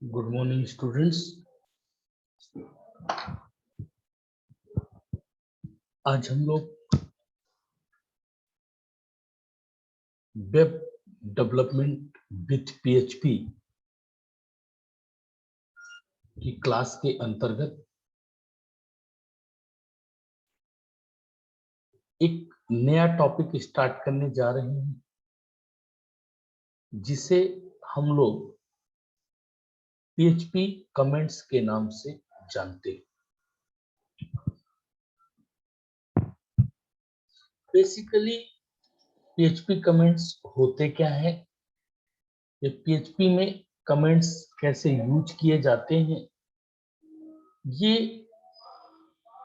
Good morning students. आज हम लोग वेब डेवलपमेंट विथ पीएचपी की क्लास के अंतर्गत एक नया टॉपिक स्टार्ट करने जा रहे हैं, जिसे हम लोग पीएचपी कमेंट्स के नाम से जानते हैं। बेसिकली पीएचपी कमेंट्स होते क्या है, ये पीएचपी में कमेंट्स कैसे यूज किए जाते हैं, ये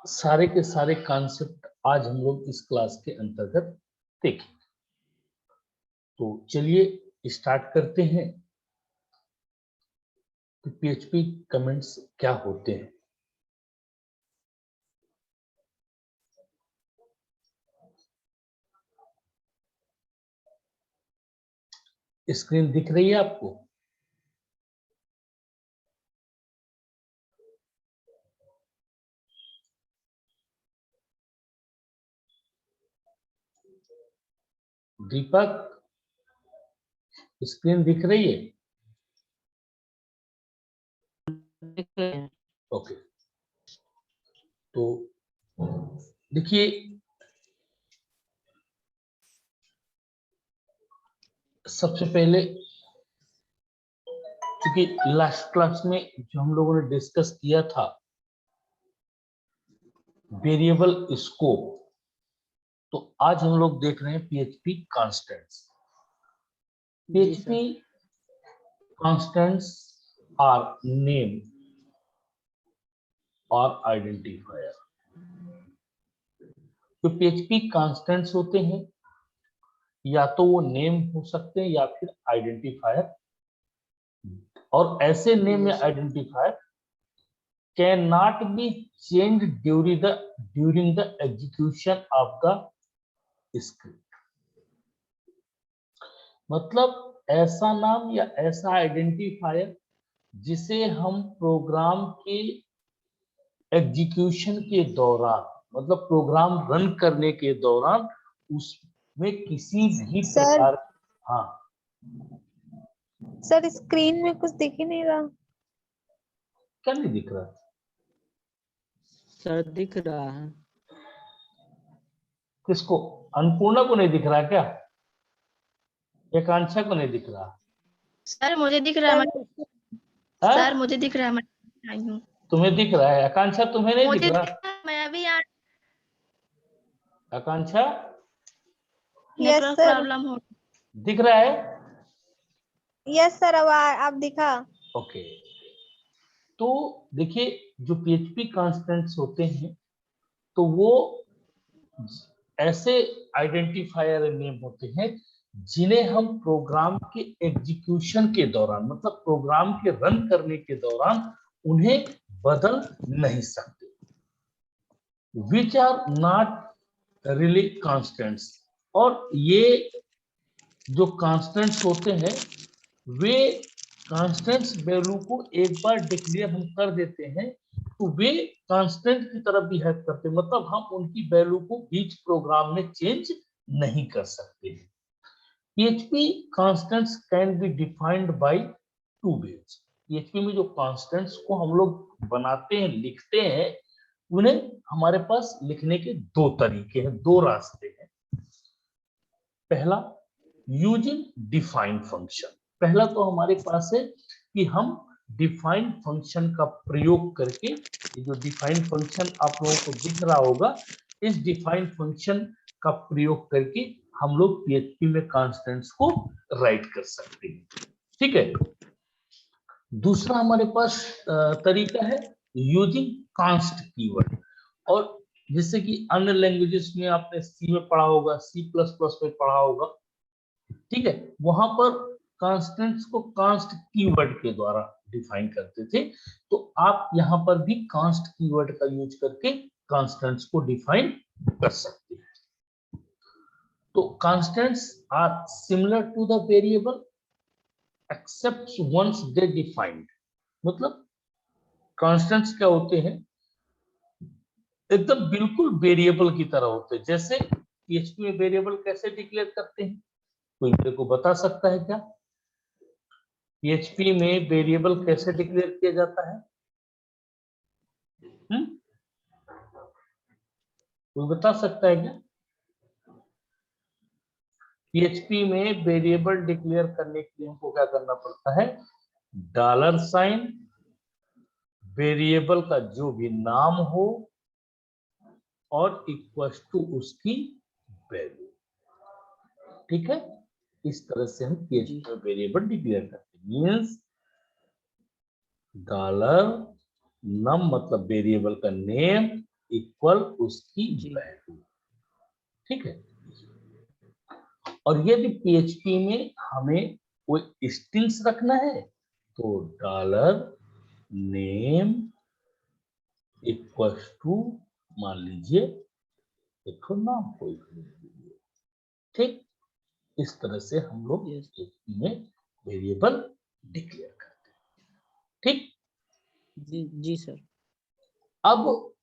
सारे के सारे कॉन्सेप्ट आज हम लोग इस क्लास के अंतर्गत देखेंगे। तो चलिए स्टार्ट करते हैं कि पीएचपी कमेंट्स क्या होते हैं। स्क्रीन दिख रही है आपको? दीपक, स्क्रीन दिख रही है? ओके, तो देखिए, सबसे पहले क्योंकि लास्ट क्लास में जो हम लोगों ने डिस्कस किया था वेरिएबल स्कोप, तो आज हम लोग देख रहे हैं PHP constants. PHP constants are name और आइडेंटिफायर। जो पीएचपी कांस्टेंट्स होते हैं या तो वो नेम हो सकते हैं या फिर आइडेंटिफायर, और ऐसे नेम या identifier can not be change during the execution of the script. मतलब ऐसा नाम या ऐसा आइडेंटिफायर जिसे हम प्रोग्राम के एग्जीक्यूशन के दौरान, मतलब प्रोग्राम रन करने के दौरान उसमें किसी भी प्रकार। हाँ सर, स्क्रीन में कुछ दिख ही नहीं रहा। क्या नहीं दिख रहा? सर दिख रहा है। किसको? अन्नपूर्णा को नहीं दिख रहा क्या? एकांक्षा को नहीं दिख रहा? सर मुझे दिख रहा है। सर मुझे दिख रहा है, मैं आई हूँ। तुम्हें दिख रहा है? आकांक्षा तुम्हें नहीं दिख मुझे रहा? मैं भी यार आकांक्षा नेटवर्क प्रॉब्लम हो। दिख रहा है? यस सर, अब आप दिखा। ओके, तो देखिए, जो पीएचपी कांस्टेंट्स होते हैं तो वो ऐसे आइडेंटिफायर नेम होते हैं जिन्हें हम प्रोग्राम के एग्जीक्यूशन के दौरान, मतलब प्रोग्राम के रन करने के दौरान उन्हें बदल नहीं सकते। Which are not really constants. और ये जो कांस्टेंट्स होते हैं वे कांस्टेंट्स वैल्यू को एक बार डिक्लेयर हम कर देते हैं तो वे कांस्टेंट की तरफ बिहेव करते हैं, मतलब हम उनकी वैल्यू को बीच प्रोग्राम में चेंज नहीं कर सकते। PHP constants can be defined by two ways. PHP में जो कांस्टेंट्स को हम लोग बनाते हैं, लिखते हैं, उन्हें हमारे पास लिखने के दो तरीके हैं, दो रास्ते हैं। पहला, यूजिंग डिफाइंड फंक्शन। पहला तो हमारे पास है कि हम डिफाइंड फंक्शन का प्रयोग करके, ये जो डिफाइंड फंक्शन आप लोगों को दिख रहा होगा, इस डिफाइंड फंक्शन का प्रयोग करके हम लोग पीएचपी में कांस्टेंट्स को राइट कर सकते हैं। ठीक है। दूसरा हमारे पास तरीका है यूजिंग कांस्ट कीवर्ड। और जैसे कि अन्य लैंग्वेजेस में आपने सी में पढ़ा होगा, सी प्लस प्लस में पढ़ा होगा, ठीक है, वहां पर कांस्टेंट्स को कांस्ट कीवर्ड के द्वारा डिफाइन करते थे। तो आप यहां पर भी कांस्ट कीवर्ड का यूज करके कांस्टेंट्स को डिफाइन कर सकते हैं। तो constants are similar to the variable except once they defined. मतलब कांस्टेंट्स क्या होते हैं, एकदम बिल्कुल वेरिएबल की तरह होते हैं। जैसे पीएचपी में वेरिएबल कैसे डिक्लेयर करते हैं, कोई मेरे को बता सकता है क्या? पीएचपी में वेरिएबल कैसे डिक्लेयर किया जाता है? कोई बता सकता है क्या? पीएचपी में वेरिएबल डिक्लेयर करने के लिए हमको क्या करना पड़ता है? $, वेरिएबल का जो भी नाम हो और इक्वल्स टू उसकी वैल्यू। ठीक है, इस तरह से हम पीएचपी में वेरिएबल डिक्लेयर करते हैं। मींस $num मतलब वेरिएबल का नेम इक्वल उसकी वैल्यू। ठीक है, और यदि पीएचपी में हमें कोई स्ट्रिंग्स रखना है तो $name इक्वल्स टू मान लीजिए देखो नाम कोई। ठीक, इस तरह से हम लोग पीएचपी में वेरिएबल डिक्लेयर करते हैं। ठीक, जी सर। अब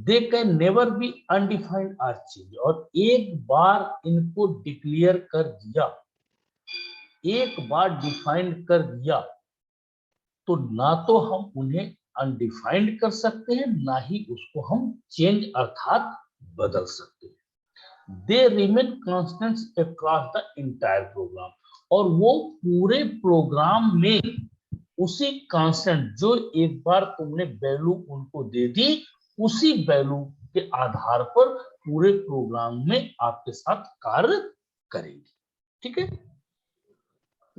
they can never be undefined or change, और एक बार इनको डिक्लेयर कर दिया, एक बार डिफाइंड कर दिया तो ना तो हम उन्हें अनडिफाइंड कर सकते हैं, ना ही उसको हम चेंज अर्थात बदल सकते हैं। They remain constants across the entire program, और वो पूरे प्रोग्राम में उसी कांस्टेंट जो एक बार तुमने वैल्यू उनको दे दी, उसी वैल्यू के आधार पर पूरे प्रोग्राम में आपके साथ कार्य करेंगे। ठीक है,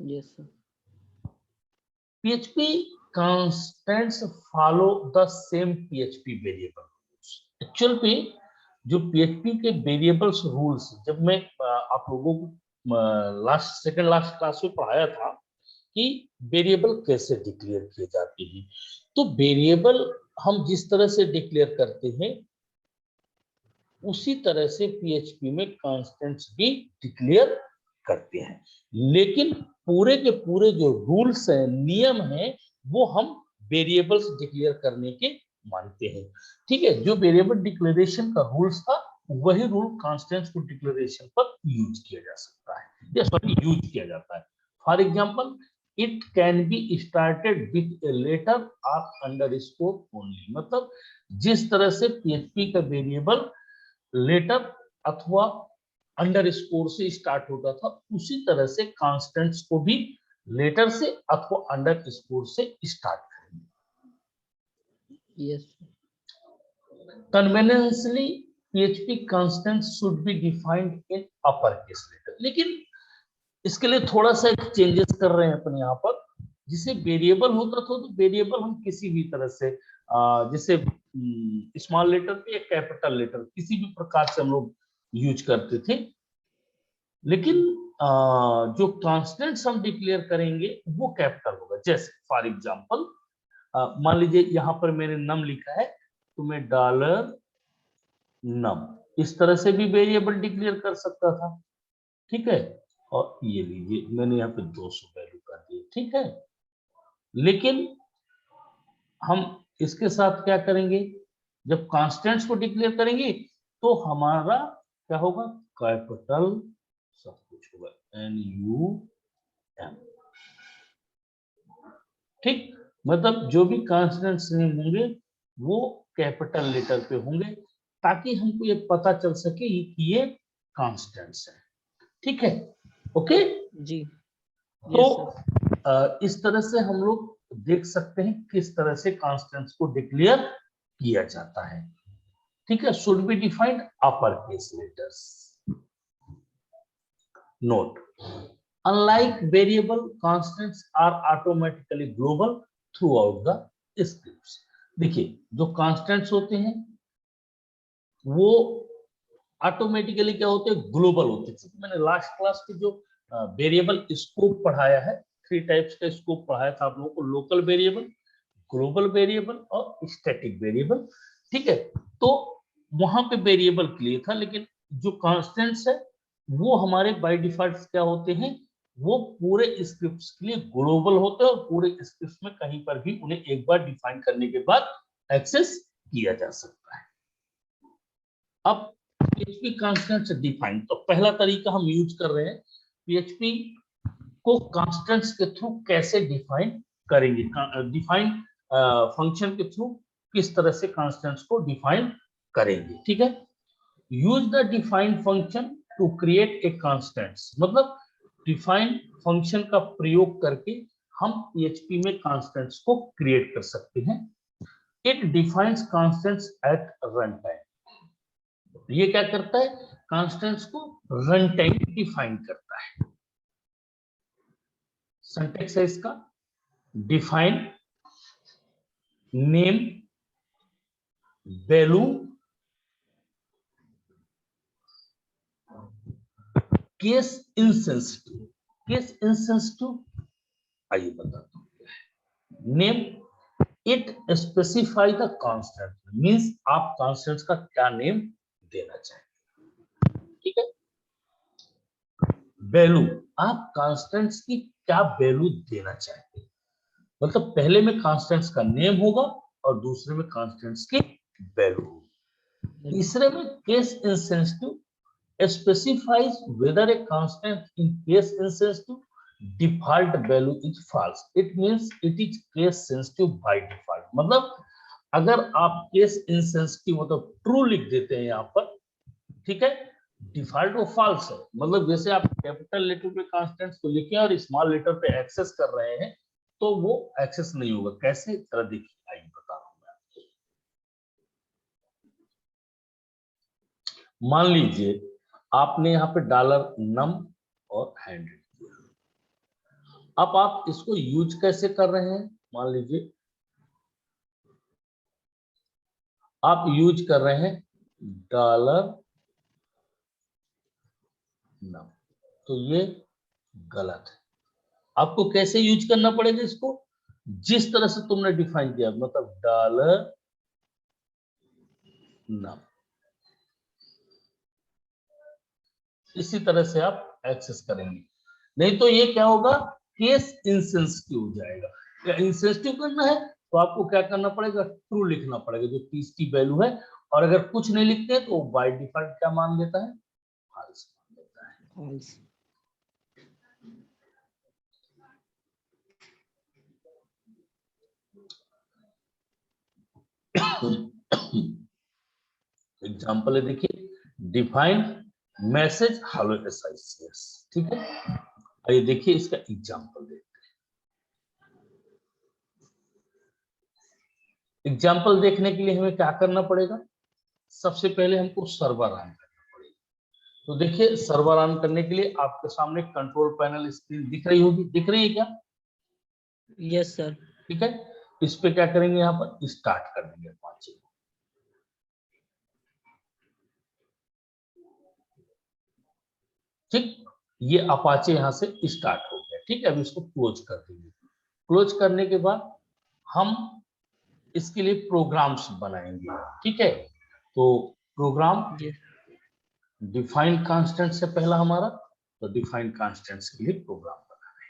yes sir. PHP constants follow the same PHP variable rules। Actual पे जो PHP के वेरिएबल्स रूल्स, जब मैं आप लोगों को सेकंड लास्ट क्लास में पढ़ाया था कि वेरिएबल कैसे डिक्लेयर किए जाते हैं, तो वेरिएबल हम जिस तरह से डिक्लेयर करते हैं उसी तरह से PHP में कांस्टेंट्स भी डिक्लेयर करते हैं, लेकिन पूरे के पूरे जो रूल्स हैं, नियम हैं, वो हम वेरिएबल्स डिक्लेयर करने के मानते हैं। ठीक है, जो वेरिएबल डिक्लेरेशन का रूल्स था वही रूल कांस्टेंट्स को डिक्लेरेशन पर यूज किया जा सकता है, या सॉरी यूज किया जाता है। For example, it can be started with a letter और अंडरस्कोर ओनली, मतलब जिस तरह से PHP का वेरिएबल लेटर अथवा अंडरस्कोर से स्टार्ट होता था, उसी तरह से कांस्टेंट्स को भी लेटर से अथवा अंडरस्कोर से स्टार्ट करेंगे। Yes. Conventionally PHP constants should be defined in upper case letter, लेकिन इसके लिए थोड़ा सा एक चेंजेस कर रहे हैं अपने यहाँ पर। जिसे वेरिएबल होता था तो वेरिएबल हम किसी भी तरह से जैसे स्मॉल लेटर या कैपिटल लेटर किसी भी प्रकार से हम लोग यूज करते थे, लेकिन जो कांस्टेंट्स हम डिक्लेयर करेंगे वो कैपिटल होगा। जैसे फॉर एग्जांपल मान लीजिए यहाँ पर मैंने नम लिखा है, तो मैं $num इस तरह से भी वेरिएबल डिक्लेयर कर सकता था। ठीक है, और ये लीजिए मैंने यहाँ पे 200 वैल्यू कर दी। ठीक है, लेकिन हम इसके साथ क्या करेंगे, जब कांस्टेंट्स को डिक्लेयर करेंगे तो हमारा क्या होगा, कैपिटल सब कुछ होगा, NUM। ठीक, मतलब जो भी कांस्टेंट्स नेम होंगे वो कैपिटल लेटर पे होंगे, ताकि हमको ये पता चल सके कि ये कांस्टेंट्स हैं। ठीक है, ओके जी। तो इस तरह से हम लोग देख सकते हैं किस तरह से कांस्टेंट्स को डिक्लेयर किया जाता है। ठीक है, should be defined upper case letters. Note, unlike variable constants are automatically global throughout the scripts. देखिए जो कांस्टेंट्स होते हैं वो ऑटोमेटिकली क्या होते हैं, ग्लोबल होते हैं। मैंने लास्ट क्लास के जो वेरिएबल स्कोप पढ़ाया है, 3 टाइप्स का स्कोप पढ़ाया था आप लोगों को, लोकल वेरिएबल, ग्लोबल वेरिएबल और स्टैटिक वेरिएबल। ठीक है, तो वहां पे वेरिएबल के लिए था, लेकिन जो कांस्टेंट्स है वो हमारे बाय डिफॉल्ट क्या होते हैं, वो पूरे स्क्रिप्ट्स के लिए ग्लोबल होते हैं और पूरे स्क्रिप्ट्स में कहीं पर भी उन्हें एक बार डिफाइन करने के बाद एक्सेस किया जा सकता है। अब PHP कांस्टेंट्स डिफाइन, तो पहला तरीका हम यूज कर रहे हैं, PHP को कांस्टेंट्स के थ्रू कैसे डिफाइन करेंगे, डिफाइन फंक्शन के थ्रू किस तरह से कांस्टेंट्स को डिफाइन करेंगे। ठीक है, use the define function to create a constants, मतलब डिफाइन फंक्शन का प्रयोग करके हम PHP में कांस्टेंट्स को क्रिएट कर सकते हैं। It defines constants at run time, ये क्या करता है, कांस्टेंट्स को रन टाइम डिफाइन करता है। सिंटैक्स है इसका, define name value case insensitive, case insensitive आइए बताता हूं। Name, it specify the constant, means आप कांस्टेंट्स का क्या नेम देना चाहेंगे। ठीक है, वैल्यू, आप कांस्टेंट्स की क्या वैल्यू देना चाहेंगे, मतलब पहले में कांस्टेंट्स का नेम होगा और दूसरे में कांस्टेंट्स की वैल्यू होगी। तीसरे में case insensitive, specifies whether a constant in case insensitive default value is false, it means it is case sensitive by default, मतलब अगर आप केस इंसेंसिटिव मतलब ट्रू लिख देते हैं यहाँ पर, ठीक है, डिफॉल्ट वो फॉल्स है, मतलब जैसे आप कैपिटल लेटर पे कांस्टेंट्स को लिखे और स्मॉल लेटर पे एक्सेस कर रहे हैं तो वो एक्सेस नहीं होगा। कैसे, जरा देखिए, आइए बता रहा हूं मैं आपको। मान लीजिए आपने यहाँ पे डॉलर नम और 100 किया, अब आप इसको यूज कैसे कर रहे हैं, मान लीजिए आप यूज कर रहे हैं डॉलर नम, तो ये गलत है। आपको कैसे यूज करना पड़ेगा इसको, जिस तरह से तुमने डिफाइन किया, मतलब डॉलर नम, इसी तरह से आप एक्सेस करेंगे, नहीं तो ये क्या होगा, केस इंसेंसिटिव हो जाएगा। या इंसेंसिटिव करना है तो आपको क्या करना पड़ेगा, ट्रू लिखना पड़ेगा जो पीस की वैल्यू है, और अगर कुछ नहीं लिखते तो बाय डिफॉल्ट क्या मान लेता है, फॉल्स मान लेता है। फॉल्स। एग्जाम्पल है, देखिए, डिफाइन मैसेज हेलो SICS, ठीक है, आइए देखिए इसका एग्जाम्पल देखते हैं। एग्जाम्पल देखने के लिए हमें क्या करना पड़ेगा, सबसे पहले हमको सर्वर ऑन करना पड़ेगा। तो देखिए सर्वर ऑन करने के लिए आपके सामने कंट्रोल पैनल स्क्रीन दिख रही होगी, दिख रही है क्या? Yes sir. ठीक है, इस पे क्या करेंगे, यहाँ पर स्टार्ट कर देंगे अपाचे को। ठीक, ये अपाचे यहां से स्टार्ट हो गया। ठीक है, अब इसको क्लोज कर देंगे। क्लोज करने के बाद हम इसके लिए प्रोग्राम्स बनाएंगे। ठीक है, तो प्रोग्राम डिफाइन कांस्टेंट से पहला हमारा, तो डिफाइन कांस्टेंट्स के लिए प्रोग्राम बना रहे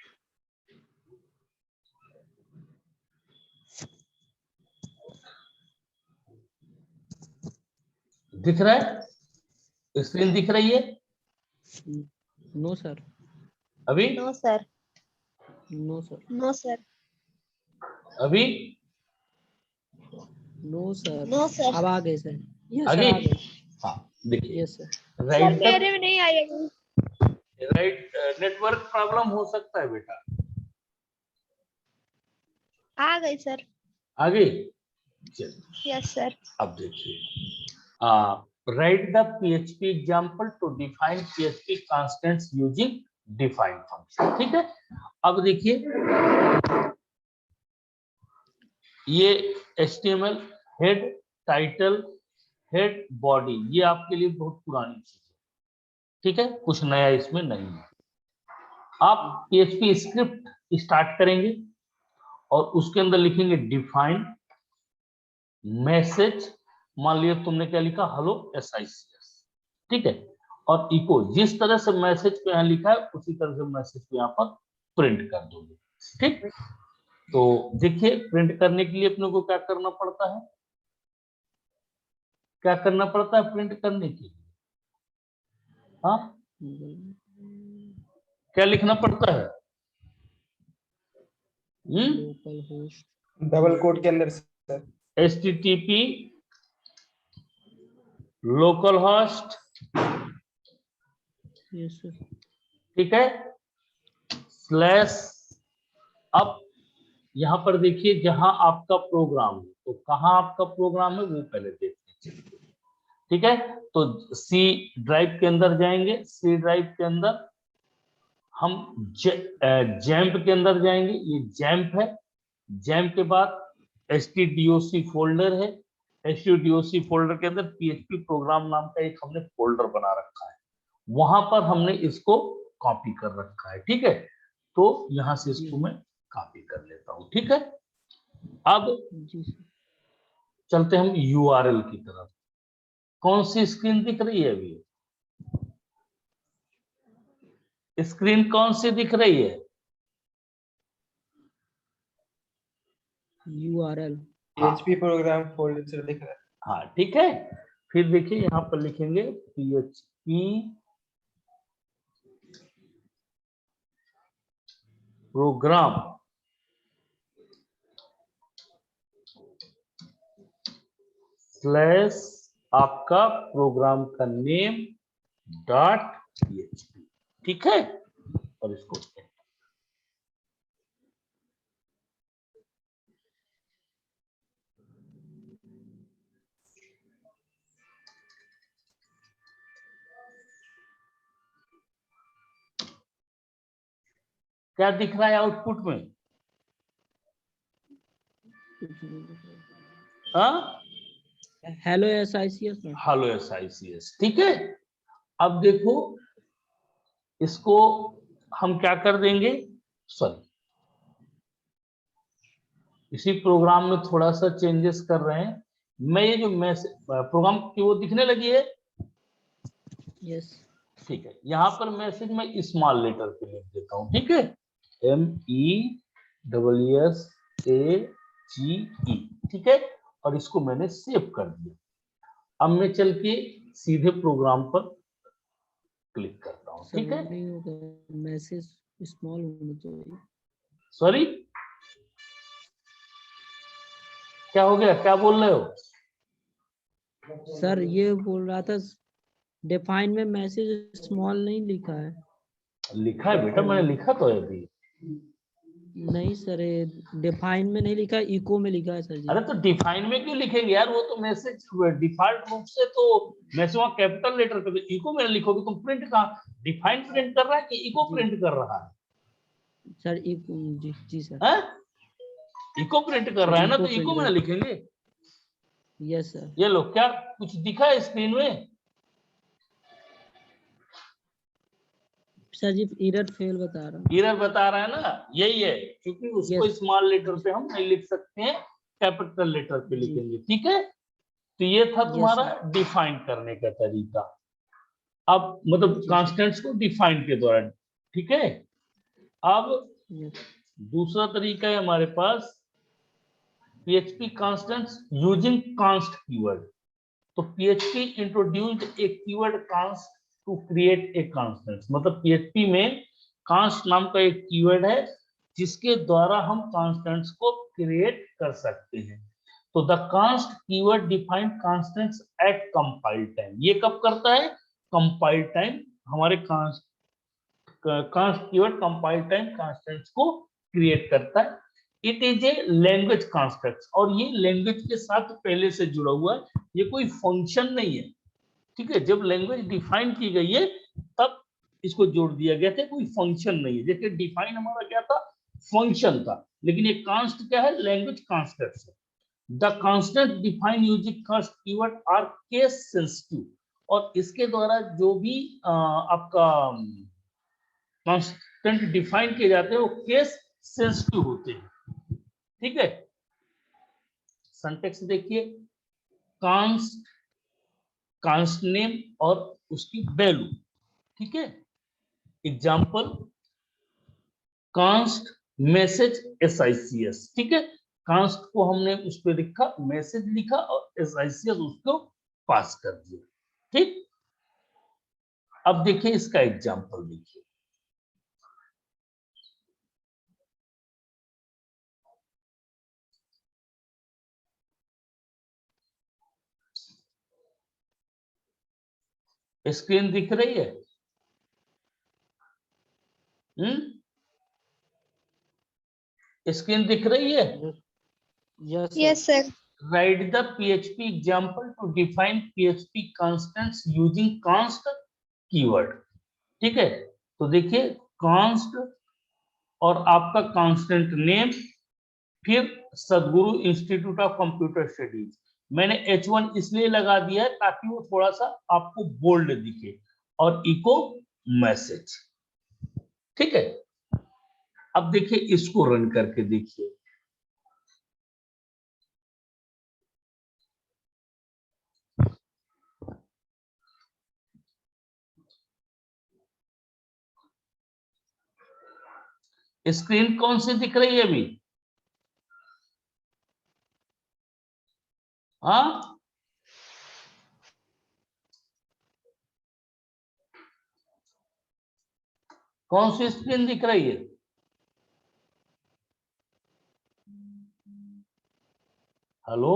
हैं। दिख रहा है, स्क्रीन दिख रही है? No sir. अभी? No sir. No sir. No sir. अभी? No sir. No sir. अब आ गए सर। यस आगे? सर, आ गए। हाँ, देखिए, यस सर। राइट तक मेरे में नहीं आएगा। राइट, नेटवर्क प्रॉब्लम हो सकता है बेटा। आ गई सर। आगे चलिए, यस सर। अब देखिए, write the PHP example to define PHP constants using define function। ठीक है, अब देखिए ये HTML head, title, head, body, ये आपके लिए बहुत पुरानी चीज है। ठीक है, कुछ नया इसमें नहीं है। आप PHP स्क्रिप्ट स्टार्ट करेंगे और उसके अंदर लिखेंगे डिफाइन मैसेज, मान लिया तुमने क्या लिखा, हेलो SICS। ठीक है, और इको जिस तरह से मैसेज को यहाँ लिखा है उसी तरह से मैसेज को यहाँ पर प्रिंट कर दोगे। ठीक, तो देखिए प्रिंट करने के लिए अपने को क्या करना पड़ता है, क्या करना पड़ता है प्रिंट करने के लिए? हाँ, क्या लिखना पड़ता है? लोकल होस्ट डबल कोड के अंदर sir. HTTP local host, yes sir. ठीक है, स्लैश। अब यहाँ पर देखिए जहां आपका प्रोग्राम है, तो कहाँ आपका प्रोग्राम है वो पहले देखते हैं। ठीक है, तो सी ड्राइव के अंदर जाएंगे, सी ड्राइव के अंदर हम जैम्प के अंदर जाएंगे, ये जैम्प है। जैम्प के बाद stdoc फोल्डर है, stdoc फोल्डर के अंदर PHP प्रोग्राम नाम का एक हमने फोल्डर बना रखा है, वहां पर हमने इसको कॉपी कर रखा है। ठीक है, तो यहां से इसको मैं कॉपी कर लेता हूं। ठीक है, अब जी सर। चलते हम URL की तरफ। कौन सी स्क्रीन दिख रही है अभी? स्क्रीन कौन सी दिख रही है? URL PHP प्रोग्राम फोल्डर से दिख रहा है। हाँ ठीक है, फिर देखिए यहाँ पर लिखेंगे PHP प्रोग्राम स्लैश आपका प्रोग्राम का नेम .php। ठीक है, और इसको क्या दिख रहा है आउटपुट में? हाँ, hello SICS sir. Hello SICS। ठीक है, अब देखो इसको हम क्या कर देंगे, सॉरी इसी प्रोग्राम में थोड़ा सा चेंजेस कर रहे हैं। मैं ये जो मैसेज प्रोग्राम की वो दिखने लगी है, यस ठीक है, यहाँ पर मैसेज मैं स्मॉल लेटर पे लिख देता हूँ। ठीक है, MESSAGE। ठीक है, और इसको मैंने सेव कर दिया। अब मैं चल के सीधे प्रोग्राम पर क्लिक करता हूँ। ठीक है, नहीं होगा, मैसेज स्मॉल होना चाहिए। सॉरी क्या हो गया, क्या बोल रहे हो? सर ये बोल रहा था डिफाइन में मैसेज स्मॉल नहीं लिखा है। लिखा है बेटा, मैंने लिखा तो है अभी। नहीं सर, डिफाइन में नहीं लिखा, इको में लिखा है सर जी। अरे तो डिफाइन में क्यों लिखेंगे यार, वो तो मैसेज डिफॉल्ट रूप से तो मैसेज वहां कैपिटल लेटर पे, इको में लिखोगे तुम। प्रिंट का डिफाइन प्रिंट कर रहा है कि इको प्रिंट कर रहा है? सर इको, जी जी सर। है? इको प्रिंट कर रहा है ना, तो इको इको में प्रिंट लिखेंगे। Yes sir. ये लो, क्या कुछ दिखा है स्क्रीन में? सर जी एरर फेल बता रहा हूँ। एरर बता रहा है ना, यही है, क्योंकि उसको स्मॉल लेटर पे हम नहीं लिख सकते हैं, कैपिटल लेटर पे लिखेंगे। ठीक है, तो ये था तुम्हारा डिफाइन करने का तरीका। अब मतलब कॉन्स्टेंट्स को डिफाइन के दौरान। ठीक है, अब दूसरा तरीका है हमारे पास PHP constants using const keyword. तो PHP introduced a keyword const to create a constant। मतलब PHP में const नाम का एक कीवर्ड है जिसके द्वारा हम constants को क्रिएट कर सकते हैं। तो the const keyword define constants at compile time। ये कब करता है? compile time। हमारे const keyword compile time constants को क्रिएट करता है। It is a language construct, और ये लैंग्वेज के साथ पहले से जुड़ा हुआ है, ये कोई फंक्शन नहीं है। ठीक है, जब लैंग्वेज डिफाइन की गई है तब इसको जोड़ दिया गया था, कोई फंक्शन नहीं है। जैसे डिफाइन हमारा क्या था, फंक्शन था, लेकिन ये कांस्ट क्या है, लैंग्वेज कंस्ट्रक्ट है। The constant define using const keyword are case sensitive. और इसके द्वारा जो भी आपका कांस्टेंट डिफाइन किए जाते हैं वो केस सेंसिटिव होते हैं। ठीक है, सिंटैक्स देखिए, कांस्ट कांस्ट नेम और उसकी वैल्यू, ठीक है। एग्जाम्पल कांस्ट मैसेज SICS, ठीक है। कांस्ट को हमने उस पर लिखा, मैसेज लिखा और SICS उसको पास कर दिया, ठीक। अब देखिए इसका एग्जाम्पल देखिए, स्क्रीन दिख रही है? स्क्रीन दिख रही है? Yes yes sir. Write the PHP example to define PHP constants using const keyword, ठीक है। तो देखिए const और आपका कांस्टेंट नेम, फिर सदगुरु इंस्टीट्यूट ऑफ कंप्यूटर स्टडीज। मैंने H1 इसलिए लगा दिया है ताकि वो थोड़ा सा आपको बोल्ड दिखे, और इको मैसेज, ठीक है। अब देखिए इसको रन करके देखिए, स्क्रीन कौन सी दिख रही है अभी? हाँ, कौन सी स्क्रीन दिख रही है? हेलो,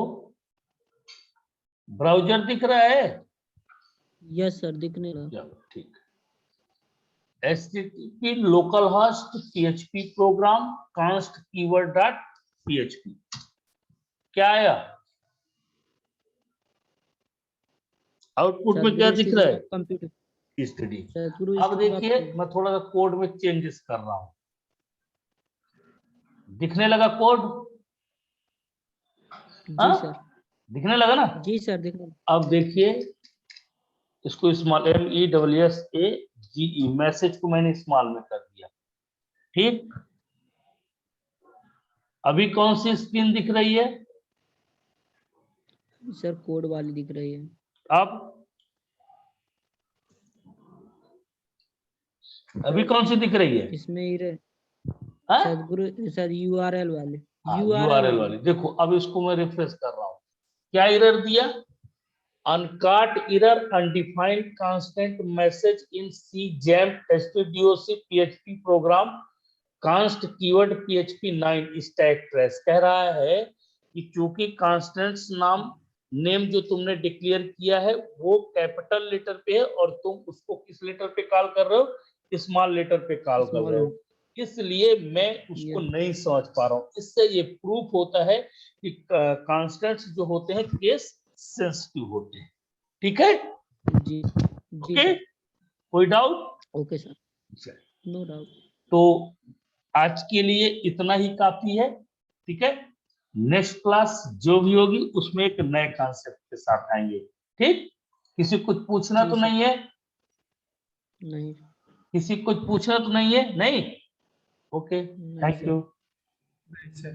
ब्राउजर दिख रहा है? यस सर, दिखने लगा। चलो ठीक है। HTTP localhost PHP program const keyword dot PHP, क्या आया आउटपुट में? क्या दिख रहा है? Computer study. सदगुरु अब देखिए मैं थोड़ा सा कोड में चेंजेस कर रहा हूं, दिखने लगा कोड? जी सर। दिखने लगा ना? जी सर, दिखने। अब देखिए इसको स्मॉल MESSAGE मैसेज को मैंने स्मॉल में कर दिया, ठीक। अभी कौन सी स्क्रीन दिख रही है? सर कोड वाली दिख रही है। अब अभी कौन सी दिख रही है? इसमें ही रहे हाँ? सदगुरु सर URL वाले। URL वाली। देखो अब इसको मैं रिफ्रेश कर रहा हूं, क्या एरर दिया? Uncaught error, undefined constant message in CJAMP HTDOC PHP program const keyword PHP 9 stack trace. कह रहा है कि चूंकि कांस्टेंट्स नेम जो तुमने डिक्लेयर किया है वो कैपिटल लेटर पे है और तुम उसको किस लेटर पे कॉल कर रहे हो? स्मॉल लेटर पे कॉल कर रहे हो, इसलिए मैं उसको नहीं समझ पा रहा हूं। इससे ये प्रूफ होता है कि कांस्टेंट्स जो होते हैं केस सेंसिटिव होते हैं, ठीक है। जी ओके, कोई doubt? Okay sir, no doubt. तो आज के लिए इतना ही काफी है, ठीक है। नेक्स्ट क्लास जो भी होगी उसमें एक नए कॉन्सेप्ट के साथ आएंगे, ठीक। किसी कुछ पूछना तो नहीं है? नहीं। किसी कुछ पूछना तो नहीं है? नहीं, okay, thank you. Right, sir.